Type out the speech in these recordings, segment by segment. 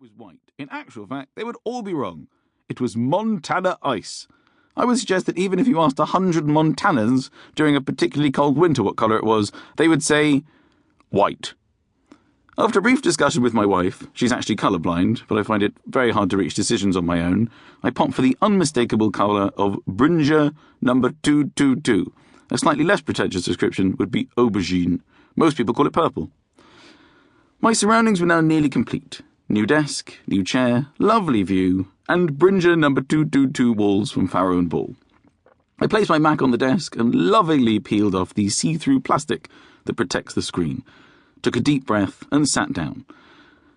was white. In actual fact, they would all be wrong. It was Montana ice. I would suggest that even if you asked 100 Montanans during a particularly cold winter what colour it was, they would say white. After a brief discussion with my wife, she's actually colourblind, but I find it very hard to reach decisions on my own, I popped for the unmistakable colour of Brinja number 222. A slightly less pretentious description would be aubergine. Most people call it purple. My surroundings were now nearly complete. New desk, new chair, lovely view, and Brinja number 222 walls from Farrow and Ball. I placed my Mac on the desk and lovingly peeled off the see-through plastic that protects the screen, took a deep breath and sat down.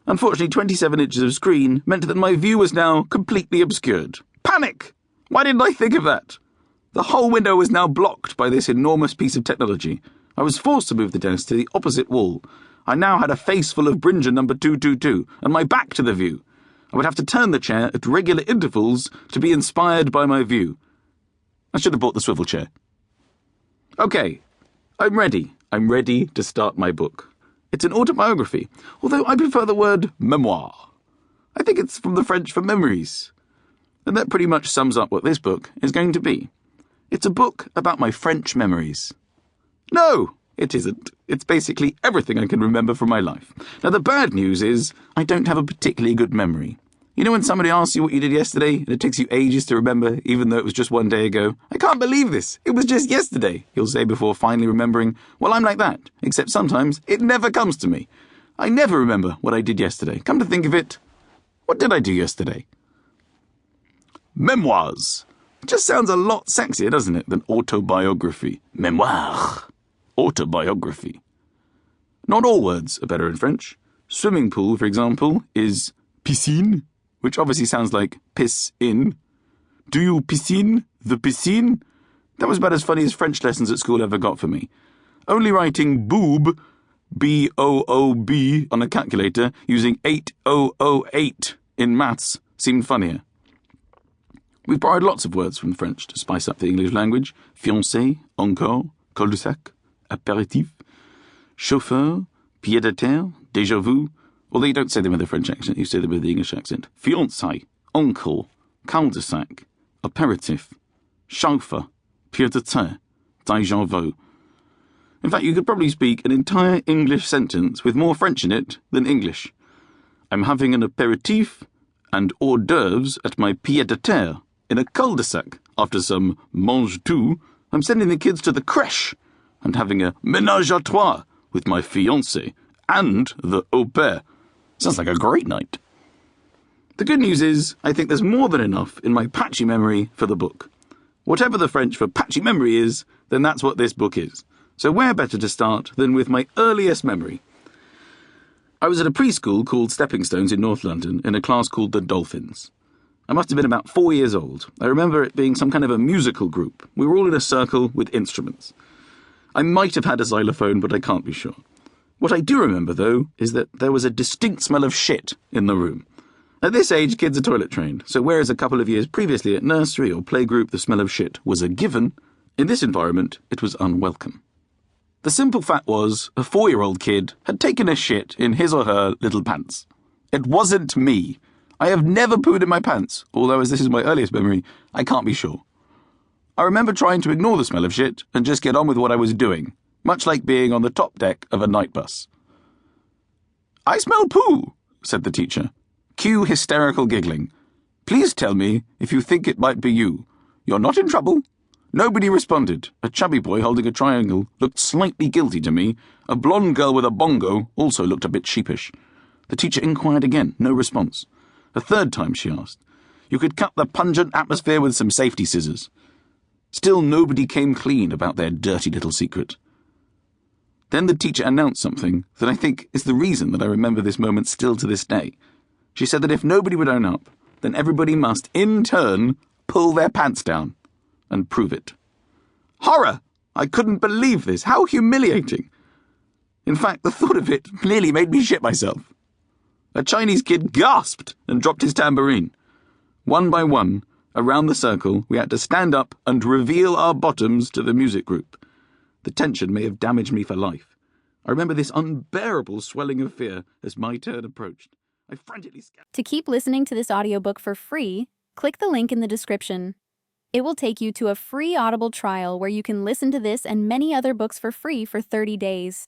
Unfortunately, 27 inches of screen meant that my view was now completely obscured. Panic! Why didn't I think of that? The whole window was now blocked by this enormous piece of technology. I was forced to move the desk to the opposite wall. I now had a face full of Brinja number 222, and my back to the view. I would have to turn the chair at regular intervals to be inspired by my view. I should have bought the swivel chair. Okay, I'm ready. I'm ready to start my book. It's an autobiography, although I prefer the word memoir. I think it's from the French for memories. And that pretty much sums up what this book is going to be. It's a book about my French memories. No, it isn't. It's basically everything I can remember from my life. Now, the bad news is I don't have a particularly good memory. You know when somebody asks you what you did yesterday and it takes you ages to remember, even though it was just one day ago? I can't believe this. It was just yesterday, you'll say before finally remembering. Well, I'm like that, except sometimes it never comes to me. I never remember what I did yesterday. Come to think of it, what did I do yesterday? Memoirs. It just sounds a lot sexier, doesn't it, than autobiography. Memoir. Autobiography. Not all words are better in French. Swimming pool, for example, is piscine, which obviously sounds like piss in. Do you piscine the piscine? That was about as funny as French lessons at school ever got for me. Only writing boob, B-O-O-B, on a calculator using 8008 in maths seemed funnier. We've borrowed lots of words from French to spice up the English language. Fiancé, encore, cul-de-sac, apéritif, chauffeur, pied-à-terre, déjà vu. Although you don't say them with a French accent, you say them with the English accent. Fiancé, uncle, cul-de-sac, apéritif, chauffeur, pied-à-terre, déjà vu. In fact, you could probably speak an entire English sentence with more French in it than English. I'm having an apéritif and hors d'oeuvres at my pied-à-terre in a cul-de-sac after some mange-tout. I'm sending the kids to the crèche and having a ménage à trois with my fiancé and the au pair. Sounds like a great night. The good news is, I think there's more than enough in my patchy memory for the book. Whatever the French for patchy memory is, then that's what this book is. So where better to start than with my earliest memory? I was at a preschool called Stepping Stones in North London in a class called the Dolphins. I must have been about 4 years old. I remember it being some kind of a musical group. We were all in a circle with instruments. I might have had a xylophone, but I can't be sure. What I do remember, though, is that there was a distinct smell of shit in the room. At this age, kids are toilet trained, so whereas a couple of years previously at nursery or playgroup the smell of shit was a given, in this environment it was unwelcome. The simple fact was, a 4-year-old kid had taken a shit in his or her little pants. It wasn't me. I have never pooed in my pants, although as this is my earliest memory, I can't be sure. I remember trying to ignore the smell of shit and just get on with what I was doing, much like being on the top deck of a night bus. I smell poo, said the teacher. Cue hysterical giggling. Please tell me if you think it might be you. You're not in trouble. Nobody responded. A chubby boy holding a triangle looked slightly guilty to me. A blonde girl with a bongo also looked a bit sheepish. The teacher inquired again, no response. A third time she asked. You could cut the pungent atmosphere with some safety scissors. Still nobody came clean about their dirty little secret. Then the teacher announced something that I think is the reason that I remember this moment still to this day. She said that if nobody would own up, then everybody must, in turn, pull their pants down and prove it. Horror! I couldn't believe this. How humiliating. In fact, the thought of it nearly made me shit myself. A Chinese kid gasped and dropped his tambourine. One by one, around the circle, we had to stand up and reveal our bottoms to the music group. The tension may have damaged me for life. I remember this unbearable swelling of fear as my turn approached. I frantically scanned. To keep listening to this audiobook for free, click the link in the description. It will take you to a free Audible trial where you can listen to this and many other books for free for 30 days.